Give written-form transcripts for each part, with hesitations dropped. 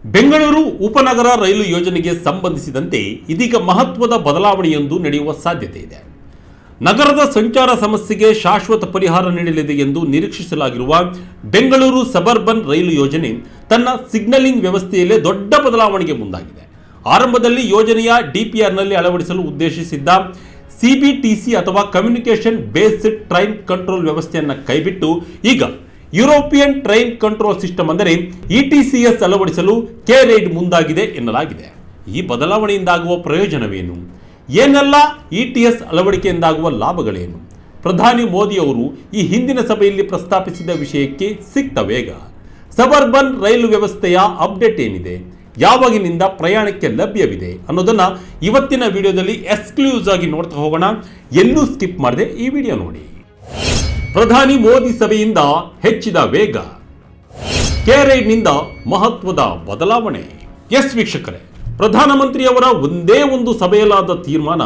ಬೆಂಗಳೂರು ಉಪನಗರ ರೈಲು ಯೋಜನೆಗೆ ಸಂಬಂಧಿಸಿದಂತೆ ಇದೀಗ ಮಹತ್ವದ ಬದಲಾವಣೆಯೊಂದು ನಡೆಯುವ ಸಾಧ್ಯತೆ ಇದೆ. ನಗರದ ಸಂಚಾರ ಸಮಸ್ಯೆಗೆ ಶಾಶ್ವತ ಪರಿಹಾರ ನೀಡಲಿದೆ ಎಂದು ನಿರೀಕ್ಷಿಸಲಾಗಿರುವ ಬೆಂಗಳೂರು ಸಬರ್ಬನ್ ರೈಲು ಯೋಜನೆ ತನ್ನ ಸಿಗ್ನಲಿಂಗ್ ವ್ಯವಸ್ಥೆಯಲ್ಲೇ ದೊಡ್ಡ ಬದಲಾವಣೆಗೆ ಮುಂದಾಗಿದೆ. ಆರಂಭದಲ್ಲಿ ಯೋಜನೆಯ ಡಿಪಿಆರ್ನಲ್ಲಿ ಅಳವಡಿಸಲು ಉದ್ದೇಶಿಸಿದ್ದ ಸಿಬಿಟಿಸಿ ಅಥವಾ ಕಮ್ಯುನಿಕೇಷನ್ ಬೇಸ್ಡ್ ಟ್ರೈನ್ ಕಂಟ್ರೋಲ್ ವ್ಯವಸ್ಥೆಯನ್ನು ಕೈಬಿಟ್ಟು ಈಗ ಯುರೋಪಿಯನ್ ಟ್ರೈನ್ ಕಂಟ್ರೋಲ್ ಸಿಸ್ಟಮ್ ಅಂದರೆ ಇಟಿಸಿಎಸ್ ಅಳವಡಿಸಲು ಕೆ-ರೈಡ್ ಮುಂದಾಗಿದೆ ಎನ್ನಲಾಗಿದೆ. ಈ ಬದಲಾವಣೆಯಿಂದಾಗುವ ಪ್ರಯೋಜನವೇನು, ಏನೆಲ್ಲ ಇಟಿಎಸ್ ಅಳವಡಿಕೆಯಿಂದಾಗುವ ಲಾಭಗಳೇನು, ಪ್ರಧಾನಿ ಮೋದಿ ಅವರು ಈ ಹಿಂದಿನ ಸಭೆಯಲ್ಲಿ ಪ್ರಸ್ತಾಪಿಸಿದ ವಿಷಯಕ್ಕೆ ಸಿಕ್ತ ವೇಗ, ಸಬರ್ಬನ್ ರೈಲು ವ್ಯವಸ್ಥೆಯ ಅಪ್ಡೇಟ್ ಏನಿದೆ, ಯಾವಾಗಿನಿಂದ ಪ್ರಯಾಣಕ್ಕೆ ಲಭ್ಯವಿದೆ ಅನ್ನೋದನ್ನ ಇವತ್ತಿನ ವಿಡಿಯೋದಲ್ಲಿ ಎಕ್ಸ್ಕ್ಲೂಸಿವ್ ಆಗಿ ನೋಡ್ತಾ ಹೋಗೋಣ. ಎಲ್ಲೂ ಸ್ಕಿಪ್ ಮಾಡದೆ ಈ ವಿಡಿಯೋ ನೋಡಿ. ಪ್ರಧಾನಿ ಮೋದಿ ಸಭೆಯಿಂದ ಹೆಚ್ಚಿದ ವೇಗ, ಕೆ-ರೈಡ್ನಿಂದ ಮಹತ್ವದ ಬದಲಾವಣೆ. ಎಸ್ ವೀಕ್ಷಕರೇ, ಪ್ರಧಾನಮಂತ್ರಿಯವರ ಒಂದೇ ಒಂದು ಸಭೆಯಲ್ಲಾದ ತೀರ್ಮಾನ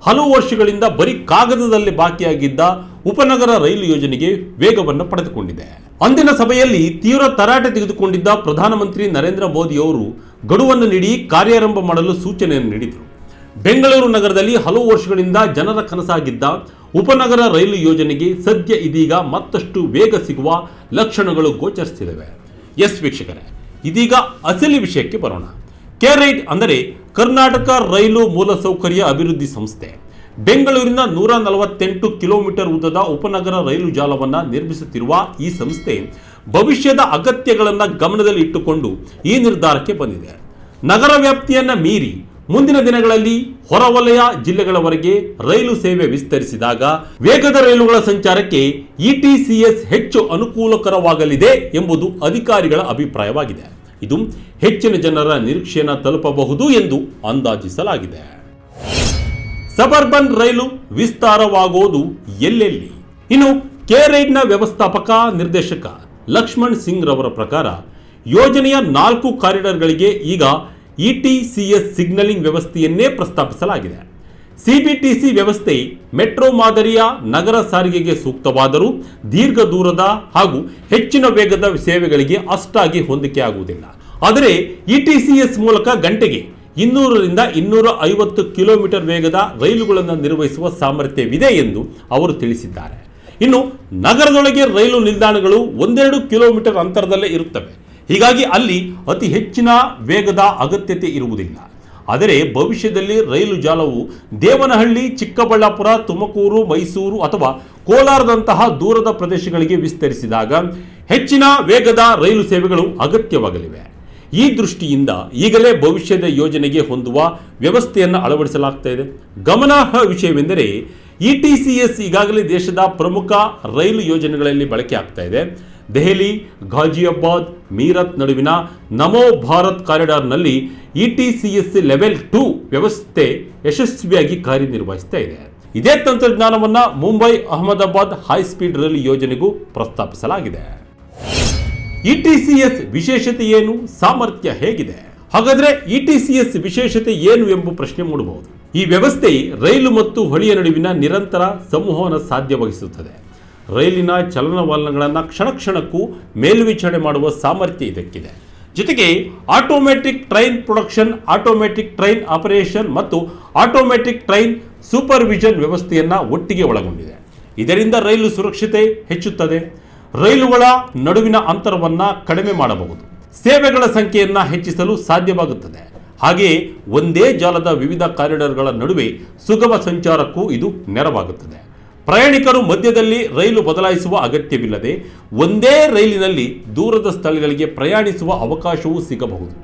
ಹಲವು ವರ್ಷಗಳಿಂದ ಬರೀ ಕಾಗದದಲ್ಲಿ ಬಾಕಿಯಾಗಿದ್ದ ಉಪನಗರ ರೈಲು ಯೋಜನೆಗೆ ವೇಗವನ್ನು ಪಡೆದುಕೊಂಡಿದೆ. ಅಂದಿನ ಸಭೆಯಲ್ಲಿ ತೀವ್ರ ತರಾಟೆ ತೆಗೆದುಕೊಂಡಿದ್ದ ಪ್ರಧಾನಮಂತ್ರಿ ನರೇಂದ್ರ ಮೋದಿ ಅವರು ಗಡುವನ್ನು ನೀಡಿ ಕಾರ್ಯಾರಂಭ ಮಾಡಲು ಸೂಚನೆಯನ್ನು ನೀಡಿದರು. ಬೆಂಗಳೂರು ನಗರದಲ್ಲಿ ಹಲವು ವರ್ಷಗಳಿಂದ ಜನರ ಕನಸಾಗಿದ್ದ ಉಪನಗರ ರೈಲು ಯೋಜನೆಗೆ ಸದ್ಯ ಇದೀಗ ಮತ್ತಷ್ಟು ವೇಗ ಸಿಗುವ ಲಕ್ಷಣಗಳು ಗೋಚರಿಸುತ್ತಿವೆ. ಎಸ್ ವೀಕ್ಷಕರೇ, ಇದೀಗ ಅಸಲಿ ವಿಷಯಕ್ಕೆ ಬರೋಣ. ಕೆ-ರೈಡ್ ಅಂದರೆ ಕರ್ನಾಟಕ ರೈಲು ಮೂಲಸೌಕರ್ಯ ಅಭಿವೃದ್ಧಿ ಸಂಸ್ಥೆ. ಬೆಂಗಳೂರಿನ 148 ಕಿಲೋಮೀಟರ್ ಉದ್ದದ ಉಪನಗರ ರೈಲು ಜಾಲವನ್ನು ನಿರ್ಮಿಸುತ್ತಿರುವ ಈ ಸಂಸ್ಥೆ ಭವಿಷ್ಯದ ಅಗತ್ಯಗಳನ್ನು ಗಮನದಲ್ಲಿ ಇಟ್ಟುಕೊಂಡು ಈ ನಿರ್ಧಾರಕ್ಕೆ ಬಂದಿದೆ. ನಗರ ವ್ಯಾಪ್ತಿಯನ್ನು ಮೀರಿ ಮುಂದಿನ ದಿನಗಳಲ್ಲಿ ಹೊರವಲಯ ಜಿಲ್ಲೆಗಳವರೆಗೆ ರೈಲು ಸೇವೆ ವಿಸ್ತರಿಸಿದಾಗ ವೇಗದ ರೈಲುಗಳ ಸಂಚಾರಕ್ಕೆ ಇಟಿಸಿಎಸ್ ಹೆಚ್ಚು ಅನುಕೂಲಕರವಾಗಲಿದೆ ಎಂಬುದು ಅಧಿಕಾರಿಗಳ ಅಭಿಪ್ರಾಯವಾಗಿದೆ. ಇದು ಹೆಚ್ಚಿನ ಜನರ ನಿರೀಕ್ಷೆಯನ್ನು ತಲುಪಬಹುದು ಎಂದು ಅಂದಾಜಿಸಲಾಗಿದೆ. ಸಬರ್ಬನ್ ರೈಲು ವಿಸ್ತಾರವಾಗುವುದು ಎಲ್ಲೆಲ್ಲಿ? ಇನ್ನು ಕೆ-ರೈಡ್ನ ವ್ಯವಸ್ಥಾಪಕ ನಿರ್ದೇಶಕ ಲಕ್ಷ್ಮಣ್ ಸಿಂಗ್ ರವರ ಪ್ರಕಾರ ಯೋಜನೆಯ 4 ಕಾರಿಡಾರ್ಗಳಿಗೆ ಈಗ ಇಟಿಸಿಎಸ್ ಸಿಗ್ನಲಿಂಗ್ ವ್ಯವಸ್ಥೆಯನ್ನೇ ಪ್ರಸ್ತಾಪಿಸಲಾಗಿದೆ. ಸಿಬಿಟಿಸಿ ವ್ಯವಸ್ಥೆ ಮೆಟ್ರೋ ಮಾದರಿಯ ನಗರ ಸಾರಿಗೆಗೆ ಸೂಕ್ತವಾದರೂ ದೀರ್ಘ ದೂರದ ಹಾಗೂ ಹೆಚ್ಚಿನ ವೇಗದ ಸೇವೆಗಳಿಗೆ ಅಷ್ಟಾಗಿ ಹೊಂದಿಕೆಯಾಗುವುದಿಲ್ಲ. ಆದರೆ ಇಟಿಸಿಎಸ್ ಮೂಲಕ ಗಂಟೆಗೆ 200ರಿಂದ 250 ಕಿಲೋಮೀಟರ್ ವೇಗದ ರೈಲುಗಳನ್ನು ನಿರ್ವಹಿಸುವ ಸಾಮರ್ಥ್ಯವಿದೆ ಎಂದು ಅವರು ತಿಳಿಸಿದ್ದಾರೆ. ಇನ್ನು ನಗರದೊಳಗೆ ರೈಲು ನಿಲ್ದಾಣಗಳು 1-2 ಕಿಲೋಮೀಟರ್ ಅಂತರದಲ್ಲೇ ಇರುತ್ತವೆ. ಹೀಗಾಗಿ ಅಲ್ಲಿ ಅತಿ ಹೆಚ್ಚಿನ ವೇಗದ ಅಗತ್ಯತೆ ಇರುವುದಿಲ್ಲ. ಆದರೆ ಭವಿಷ್ಯದಲ್ಲಿ ರೈಲು ಜಾಲವು ದೇವನಹಳ್ಳಿ, ಚಿಕ್ಕಬಳ್ಳಾಪುರ, ತುಮಕೂರು, ಮೈಸೂರು ಅಥವಾ ಕೋಲಾರದಂತಹ ದೂರದ ಪ್ರದೇಶಗಳಿಗೆ ವಿಸ್ತರಿಸಿದಾಗ ಹೆಚ್ಚಿನ ವೇಗದ ರೈಲು ಸೇವೆಗಳು ಅಗತ್ಯವಾಗಲಿವೆ. ಈ ದೃಷ್ಟಿಯಿಂದ ಈಗಲೇ ಭವಿಷ್ಯದ ಯೋಜನೆಗೆ ಹೊಂದುವ ವ್ಯವಸ್ಥೆಯನ್ನು ಅಳವಡಿಸಲಾಗ್ತಾ ಇದೆ. ಗಮನಾರ್ಹ ವಿಷಯವೆಂದರೆ ಇಟಿಸಿಎಸ್ ಈಗಾಗಲೇ ದೇಶದ ಪ್ರಮುಖ ರೈಲು ಯೋಜನೆಗಳಲ್ಲಿ ಬಳಕೆ ಆಗ್ತಾ ಇದೆ. ದೆಹಲಿ, ಗಾಜಿಯಾಬಾದ್, ಮೀರತ್ ನಡುವಿನ ನಮೋ ಭಾರತ್ ಕಾರಿಡಾರ್ನಲ್ಲಿ ಇಟಿಸಿಎಸ್ ಲೆವೆಲ್ 2 ವ್ಯವಸ್ಥೆ ಯಶಸ್ವಿಯಾಗಿ ಕಾರ್ಯನಿರ್ವಹಿಸ್ತಾ ಇದೆ. ಇದೇ ತಂತ್ರಜ್ಞಾನವನ್ನು ಮುಂಬೈ ಅಹಮದಾಬಾದ್ ಹೈಸ್ಪೀಡ್ ರೈಲು ಯೋಜನೆಗೂ ಪ್ರಸ್ತಾಪಿಸಲಾಗಿದೆ. ಇಟಿಸಿಎಸ್ ವಿಶೇಷತೆ ಏನು, ಸಾಮರ್ಥ್ಯ ಹೇಗಿದೆ? ಹಾಗಾದ್ರೆ ಇಟಿಸಿಎಸ್ ವಿಶೇಷತೆ ಏನು ಎಂಬ ಪ್ರಶ್ನೆ ಮೂಡಬಹುದು. ಈ ವ್ಯವಸ್ಥೆ ರೈಲು ಮತ್ತು ಹೊಳಿಯ ನಡುವಿನ ನಿರಂತರ ಸಂವಹನ ಸಾಧ್ಯವಾಗಿಸುತ್ತದೆ. ರೈಲಿನ ಚಲನವಲನಗಳನ್ನು ಕ್ಷಣ ಕ್ಷಣಕ್ಕೂ ಮೇಲ್ವಿಚಾರಣೆ ಮಾಡುವ ಸಾಮರ್ಥ್ಯ ಇದಕ್ಕಿದೆ. ಜೊತೆಗೆ automatic train production, automatic train operation ಮತ್ತು ಆಟೋಮೆಟಿಕ್ ಟ್ರೈನ್ ಸೂಪರ್ವಿಷನ್ ವ್ಯವಸ್ಥೆಯನ್ನು ಒಟ್ಟಿಗೆ ಒಳಗೊಂಡಿದೆ. ಇದರಿಂದ ರೈಲು ಸುರಕ್ಷತೆ ಹೆಚ್ಚುತ್ತದೆ, ರೈಲುಗಳ ನಡುವಿನ ಅಂತರವನ್ನು ಕಡಿಮೆ ಮಾಡಬಹುದು, ಸೇವೆಗಳ ಸಂಖ್ಯೆಯನ್ನು ಹೆಚ್ಚಿಸಲು ಸಾಧ್ಯವಾಗುತ್ತದೆ. ಹಾಗೆಯೇ ಒಂದೇ ಜಾಲದ ವಿವಿಧ ಕಾರಿಡಾರ್ಗಳ ನಡುವೆ ಸುಗಮ ಸಂಚಾರಕ್ಕೂ ಇದು ನೆರವಾಗುತ್ತದೆ. ಪ್ರಯಾಣಿಕರು ಮಧ್ಯದಲ್ಲಿ ರೈಲು ಬದಲಾಯಿಸುವ ಅಗತ್ಯವಿಲ್ಲದೆ ಒಂದೇ ರೈಲಿನಲ್ಲಿ ದೂರದ ಸ್ಥಳಗಳಿಗೆ ಪ್ರಯಾಣಿಸುವ ಅವಕಾಶವೂ ಸಿಗಬಹುದು.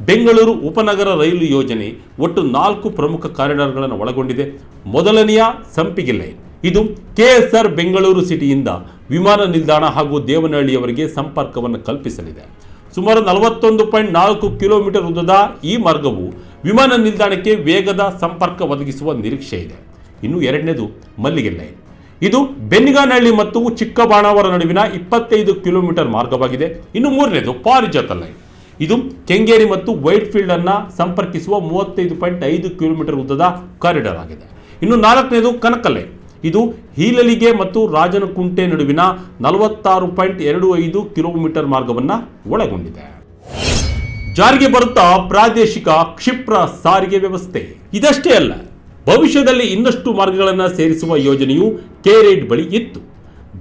ಬೆಂಗಳೂರು ಉಪನಗರ ರೈಲು ಯೋಜನೆ ಒಟ್ಟು 4 ಪ್ರಮುಖ ಕಾರಿಡಾರ್ಗಳನ್ನು ಒಳಗೊಂಡಿದೆ. ಮೊದಲನೆಯ ಸಂಪಿಗೆ ಲೈನ್, ಇದು ಕೆಎಸ್ಆರ್ ಬೆಂಗಳೂರು ಸಿಟಿಯಿಂದ ವಿಮಾನ ನಿಲ್ದಾಣ ಹಾಗೂ ದೇವನಹಳ್ಳಿಯವರೆಗೆ ಸಂಪರ್ಕವನ್ನು ಕಲ್ಪಿಸಲಿದೆ. ಸುಮಾರು 41.4 ಕಿಲೋಮೀಟರ್ ಉದ್ದದ ಈ ಮಾರ್ಗವು ವಿಮಾನ ನಿಲ್ದಾಣಕ್ಕೆ ವೇಗದ ಸಂಪರ್ಕ ಒದಗಿಸುವ ನಿರೀಕ್ಷೆ ಇದೆ. ಇನ್ನು ಎರಡನೇದು ಮಲ್ಲಿಗೆ ಲೈನ್, ಇದು ಬೆನ್ನಿಗಾನಹಳ್ಳಿ ಮತ್ತು ಚಿಕ್ಕಬಾಣಾವರ ನಡುವಿನ 25 ಕಿಲೋಮೀಟರ್ ಮಾರ್ಗವಾಗಿದೆ. ಇನ್ನು ಮೂರನೇದು ಪಾರಿಜಾತ ಲೈನ್, ಇದು ಕೆಂಗೇರಿ ಮತ್ತು ವೈಟ್ಫೀಲ್ಡ್ ಅನ್ನು ಸಂಪರ್ಕಿಸುವ 35.5 ಕಿಲೋಮೀಟರ್ ಉದ್ದದ ಕಾರಿಡಾರ್ ಆಗಿದೆ. ಇನ್ನು ನಾಲ್ಕನೇದು ಕನಕ ಲೈನ್, ಇದು ಹೀಲಲಿಗೆ ಮತ್ತು ರಾಜನಕುಂಟೆ ನಡುವಿನ 46.25 ಕಿಲೋಮೀಟರ್ ಮಾರ್ಗವನ್ನು ಒಳಗೊಂಡಿದೆ. ಜಾರಿಗೆ ಬರುತ್ತಾ ಪ್ರಾದೇಶಿಕ ಕ್ಷಿಪ್ರ ಸಾರಿಗೆ ವ್ಯವಸ್ಥೆ. ಇದಷ್ಟೇ ಅಲ್ಲ, ಭವಿಷ್ಯದಲ್ಲಿ ಇನ್ನಷ್ಟು ಮಾರ್ಗಗಳನ್ನು ಸೇರಿಸುವ ಯೋಜನೆಯು ಕೆರೇಡ್ ಬಳಿ ಇತ್ತು.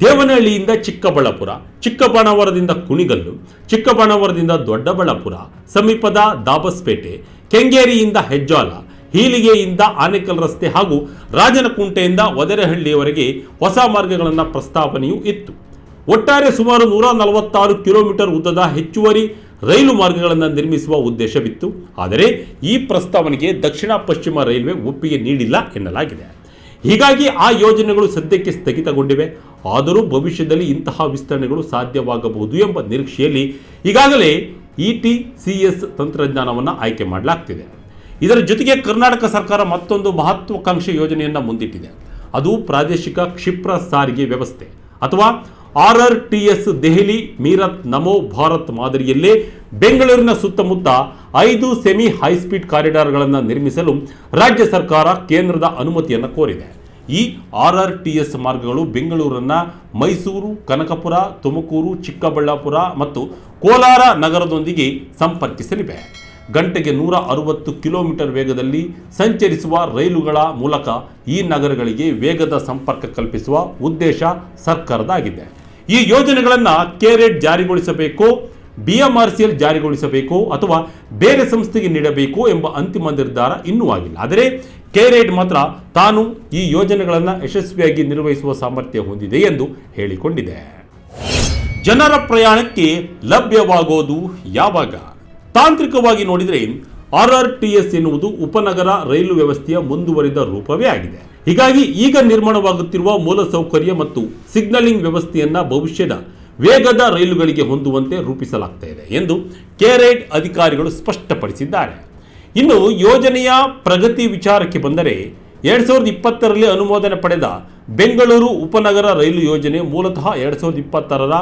ದೇವನಹಳ್ಳಿಯಿಂದ ಚಿಕ್ಕಬಳ್ಳಾಪುರ, ಚಿಕ್ಕಬಾಣಾವರದಿಂದ ಕುಣಿಗಲ್ಲು, ಚಿಕ್ಕಬಾಣಾವರದಿಂದ ದೊಡ್ಡಬಳ್ಳಾಪುರ, ಸಮೀಪದ ದಾಬಸ್ಪೇಟೆ, ಕೆಂಗೇರಿಯಿಂದ ಹೆಜ್ಜಾಲ, ಹೀಲಿಗೆಯಿಂದ ಆನೇಕಲ್ ರಸ್ತೆ ಹಾಗೂ ರಾಜನಕುಂಟೆಯಿಂದ ವದರಹಳ್ಳಿಯವರೆಗೆ ಹೊಸ ಮಾರ್ಗಗಳನ್ನು ಪ್ರಸ್ತಾವನೆಯೂ ಇತ್ತು. ಒಟ್ಟಾರೆ ಸುಮಾರು 146 ಕಿಲೋಮೀಟರ್ ಉದ್ದದ ಹೆಚ್ಚುವರಿ ರೈಲು ಮಾರ್ಗಗಳನ್ನು ನಿರ್ಮಿಸುವ ಉದ್ದೇಶವಿತ್ತು. ಆದರೆ ಈ ಪ್ರಸ್ತಾವನೆಗೆ ದಕ್ಷಿಣ ಪಶ್ಚಿಮ ರೈಲ್ವೆ ಒಪ್ಪಿಗೆ ನೀಡಿಲ್ಲ ಎನ್ನಲಾಗಿದೆ. ಹೀಗಾಗಿ ಆ ಯೋಜನೆಗಳು ಸದ್ಯಕ್ಕೆ ಸ್ಥಗಿತಗೊಂಡಿವೆ. ಆದರೂ ಭವಿಷ್ಯದಲ್ಲಿ ಇಂತಹ ವಿಸ್ತರಣೆಗಳು ಸಾಧ್ಯವಾಗಬಹುದು ಎಂಬ ನಿರೀಕ್ಷೆಯಲ್ಲಿ ಈಗಾಗಲೇ ETCS ತಂತ್ರಜ್ಞಾನವನ್ನು ಆಯ್ಕೆ ಮಾಡಲಾಗ್ತಿದೆ. ಇದರ ಜೊತೆಗೆ ಕರ್ನಾಟಕ ಸರ್ಕಾರ ಮತ್ತೊಂದು ಮಹತ್ವಾಕಾಂಕ್ಷಿ ಯೋಜನೆಯನ್ನು ಮುಂದಿಟ್ಟಿದೆ. ಅದು ಪ್ರಾದೇಶಿಕ ಕ್ಷಿಪ್ರ ಸಾರಿಗೆ ವ್ಯವಸ್ಥೆ ಅಥವಾ RRTS. ದೆಹಲಿ, ಮೀರತ್, ನಮೋ ಭಾರತ್ ಮಾದರಿಯಲ್ಲೇ ಬೆಂಗಳೂರಿನ ಸುತ್ತಮುತ್ತ 5 ಸೆಮಿ ಹೈಸ್ಪೀಡ್ ಕಾರಿಡಾರ್ಗಳನ್ನು ನಿರ್ಮಿಸಲು ರಾಜ್ಯ ಸರ್ಕಾರ ಕೇಂದ್ರದ ಅನುಮತಿಯನ್ನು ಕೋರಿದೆ. ಈ RRTS ಮಾರ್ಗಗಳು ಬೆಂಗಳೂರನ್ನು ಮೈಸೂರು, ಕನಕಪುರ, ತುಮಕೂರು, ಚಿಕ್ಕಬಳ್ಳಾಪುರ ಮತ್ತು ಕೋಲಾರ ನಗರದೊಂದಿಗೆ ಸಂಪರ್ಕಿಸಲಿವೆ. ಗಂಟೆಗೆ 160 ಕಿಲೋಮೀಟರ್ ವೇಗದಲ್ಲಿ ಸಂಚರಿಸುವ ರೈಲುಗಳ ಮೂಲಕ ಈ ನಗರಗಳಿಗೆ ವೇಗದ ಸಂಪರ್ಕ ಕಲ್ಪಿಸುವ ಉದ್ದೇಶ ಸರ್ಕಾರದಾಗಿದೆ. ಈ ಯೋಜನೆಗಳನ್ನು ಕೆರೇಡ್ ಜಾರಿಗೊಳಿಸಬೇಕೋ, BMRCL ಜಾರಿಗೊಳಿಸಬೇಕೋ ಅಥವಾ ಬೇರೆ ಸಂಸ್ಥೆಗೆ ನೀಡಬೇಕೋ ಎಂಬ ಅಂತಿಮ ನಿರ್ಧಾರ ಇನ್ನೂ ಆಗಿಲ್ಲ. ಆದರೆ ಕೆರೇಡ್ ಮಾತ್ರ ತಾನು ಈ ಯೋಜನೆಗಳನ್ನು ಯಶಸ್ವಿಯಾಗಿ ನಿರ್ವಹಿಸುವ ಸಾಮರ್ಥ್ಯ ಹೊಂದಿದೆ ಎಂದು ಹೇಳಿಕೊಂಡಿದೆ. ಜನರ ಪ್ರಯಾಣಕ್ಕೆ ಲಭ್ಯವಾಗೋದು ಯಾವಾಗ? ತಾಂತ್ರಿಕವಾಗಿ ನೋಡಿದರೆ RRTS ಎನ್ನುವುದು ಉಪನಗರ ರೈಲು ವ್ಯವಸ್ಥೆಯ ಮುಂದುವರಿದ ರೂಪವೇ ಆಗಿದೆ. ಹೀಗಾಗಿ ಈಗ ನಿರ್ಮಾಣವಾಗುತ್ತಿರುವ ಮೂಲಸೌಕರ್ಯ ಮತ್ತು ಸಿಗ್ನಲಿಂಗ್ ವ್ಯವಸ್ಥೆಯನ್ನ ಭವಿಷ್ಯದ ವೇಗದ ರೈಲುಗಳಿಗೆ ಹೊಂದುವಂತೆ ರೂಪಿಸಲಾಗ್ತಾ ಇದೆ ಎಂದು ಕೆರೇಡ್ ಅಧಿಕಾರಿಗಳು ಸ್ಪಷ್ಟಪಡಿಸಿದ್ದಾರೆ. ಇನ್ನು ಯೋಜನೆಯ ಪ್ರಗತಿ ವಿಚಾರಕ್ಕೆ ಬಂದರೆ 2020ರಲ್ಲಿ ಅನುಮೋದನೆ ಪಡೆದ ಬೆಂಗಳೂರು ಉಪನಗರ ರೈಲು ಯೋಜನೆ ಮೂಲತಃ 2026ರ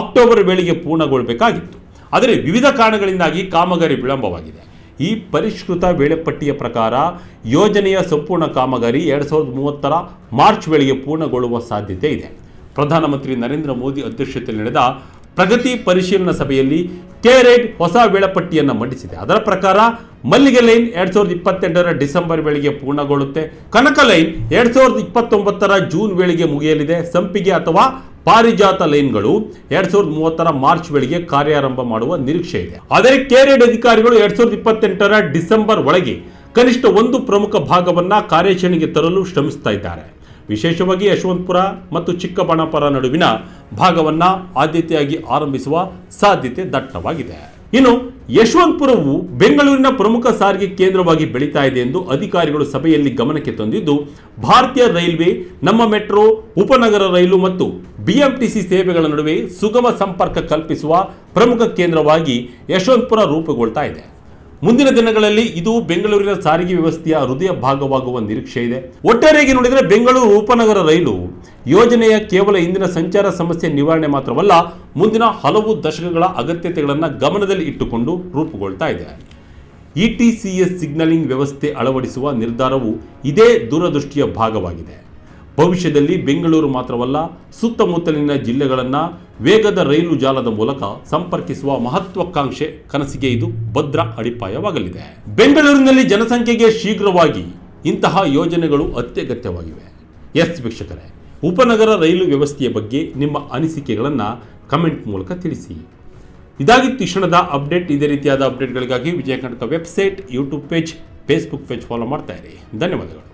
ಅಕ್ಟೋಬರ್ ವೇಳೆಗೆ ಪೂರ್ಣಗೊಳ್ಳಬೇಕಾಗಿತ್ತು. ಆದರೆ ವಿವಿಧ ಕಾರಣಗಳಿಂದಾಗಿ ಕಾಮಗಾರಿ ವಿಳಂಬವಾಗಿದೆ. ಈ ಪರಿಷ್ಕೃತ ವೇಳಾಪಟ್ಟಿಯ ಪ್ರಕಾರ ಯೋಜನೆಯ ಸಂಪೂರ್ಣ ಕಾಮಗಾರಿ 2030ರ ಮಾರ್ಚ್ ವೇಳೆಗೆ ಪೂರ್ಣಗೊಳ್ಳುವ ಸಾಧ್ಯತೆ ಇದೆ. ಪ್ರಧಾನಮಂತ್ರಿ ನರೇಂದ್ರ ಮೋದಿ ಅಧ್ಯಕ್ಷತೆಯಲ್ಲಿ ನಡೆದ ಪ್ರಗತಿ ಪರಿಶೀಲನಾ ಸಭೆಯಲ್ಲಿ ಕೆರೇಡ್ ಹೊಸ ವೇಳಾಪಟ್ಟಿಯನ್ನು ಮಂಡಿಸಿದೆ. ಅದರ ಪ್ರಕಾರ ಮಲ್ಲಿಗೆ ಲೈನ್ 2028ರ ಡಿಸೆಂಬರ್ ವೇಳೆಗೆ ಪೂರ್ಣಗೊಳ್ಳುತ್ತೆ. ಕನಕ ಲೈನ್ 2029ರ ಜೂನ್ ವೇಳೆಗೆ ಮುಗಿಯಲಿದೆ. ಸಂಪಿಗೆ ಅಥವಾ ಪಾರಿಜಾತ ಲೈನ್ಗಳು 2030ರ ಮಾರ್ಚ್ ವೇಳೆಗೆ ಕಾರ್ಯಾರಂಭ ಮಾಡುವ ನಿರೀಕ್ಷೆ ಇದೆ. ಆದರೆ ಕೆರೇಡ್ ಅಧಿಕಾರಿಗಳು 2028ರ ಡಿಸೆಂಬರ್ ಒಳಗೆ ಕನಿಷ್ಠ ಒಂದು ಪ್ರಮುಖ ಭಾಗವನ್ನ ಕಾರ್ಯಾಚರಣೆಗೆ ತರಲು ಶ್ರಮಿಸ್ತಾ ಇದ್ದಾರೆ. ವಿಶೇಷವಾಗಿ ಯಶವಂತಪುರ ಮತ್ತು ಚಿಕ್ಕಬಾಣಾಪುರ ನಡುವಿನ ಭಾಗವನ್ನ ಆದ್ಯತೆಯಾಗಿ ಆರಂಭಿಸುವ ಸಾಧ್ಯತೆ ದಟ್ಟವಾಗಿದೆ. ಇನ್ನು ಯಶವಂತಪುರವು ಬೆಂಗಳೂರಿನ ಪ್ರಮುಖ ಸಾರಿಗೆ ಕೇಂದ್ರವಾಗಿ ಬೆಳೀತಾ ಇದೆ ಎಂದು ಅಧಿಕಾರಿಗಳು ಸಭೆಯಲ್ಲಿ ಗಮನಕ್ಕೆ ತಂದಿದ್ದು, ಭಾರತೀಯ ರೈಲ್ವೆ, ನಮ್ಮ ಮೆಟ್ರೋ, ಉಪನಗರ ರೈಲು ಮತ್ತು BMTC ಸೇವೆಗಳ ನಡುವೆ ಸುಗಮ ಸಂಪರ್ಕ ಕಲ್ಪಿಸುವ ಪ್ರಮುಖ ಕೇಂದ್ರವಾಗಿ ಯಶವಂತಪುರ ರೂಪುಗೊಳ್ತಾ ಇದೆ. ಮುಂದಿನ ದಿನಗಳಲ್ಲಿ ಇದು ಬೆಂಗಳೂರಿನ ಸಾರಿಗೆ ವ್ಯವಸ್ಥೆಯ ಹೃದಯ ಭಾಗವಾಗುವ ನಿರೀಕ್ಷೆ ಇದೆ. ಒಟ್ಟಾರೆಯಾಗಿ ನೋಡಿದರೆ ಬೆಂಗಳೂರು ಉಪನಗರ ರೈಲು ಯೋಜನೆಯ ಕೇವಲ ಇಂದಿನ ಸಂಚಾರ ಸಮಸ್ಯೆ ನಿವಾರಣೆ ಮಾತ್ರವಲ್ಲ, ಮುಂದಿನ ಹಲವು ದಶಕಗಳ ಅಗತ್ಯತೆಗಳನ್ನು ಗಮನದಲ್ಲಿ ಇಟ್ಟುಕೊಂಡು ರೂಪುಗೊಳ್ತಾ ಇದೆ. ETCS ಸಿಗ್ನಲಿಂಗ್ ವ್ಯವಸ್ಥೆ ಅಳವಡಿಸುವ ನಿರ್ಧಾರವು ಇದೇ ದೂರದೃಷ್ಟಿಯ ಭಾಗವಾಗಿದೆ. ಭವಿಷ್ಯದಲ್ಲಿ ಬೆಂಗಳೂರು ಮಾತ್ರವಲ್ಲ, ಸುತ್ತಮುತ್ತಲಿನ ಜಿಲ್ಲೆಗಳನ್ನು ವೇಗದ ರೈಲು ಜಾಲದ ಮೂಲಕ ಸಂಪರ್ಕಿಸುವ ಮಹತ್ವಾಕಾಂಕ್ಷೆ ಕನಸಿಗೆ ಇದು ಭದ್ರ ಅಡಿಪಾಯವಾಗಲಿದೆ. ಬೆಂಗಳೂರಿನಲ್ಲಿ ಜನಸಂಖ್ಯೆಗೆ ಶೀಘ್ರವಾಗಿ ಇಂತಹ ಯೋಜನೆಗಳು ಅತ್ಯಗತ್ಯವಾಗಿವೆ. ಎಸ್ ವೀಕ್ಷಕರೇ, ಉಪನಗರ ರೈಲು ವ್ಯವಸ್ಥೆಯ ಬಗ್ಗೆ ನಿಮ್ಮ ಅನಿಸಿಕೆಗಳನ್ನು ಕಮೆಂಟ್ ಮೂಲಕ ತಿಳಿಸಿ. ಇದಾಗಿತ್ತು ಕ್ಷಣದ ಅಪ್ಡೇಟ್. ಇದೇ ರೀತಿಯಾದ ಅಪ್ಡೇಟ್ಗಳಿಗಾಗಿ Vijaya Karnataka website, YouTube page, Facebook page follow ಮಾಡ್ತಾ ಇರಿ. ಧನ್ಯವಾದಗಳು.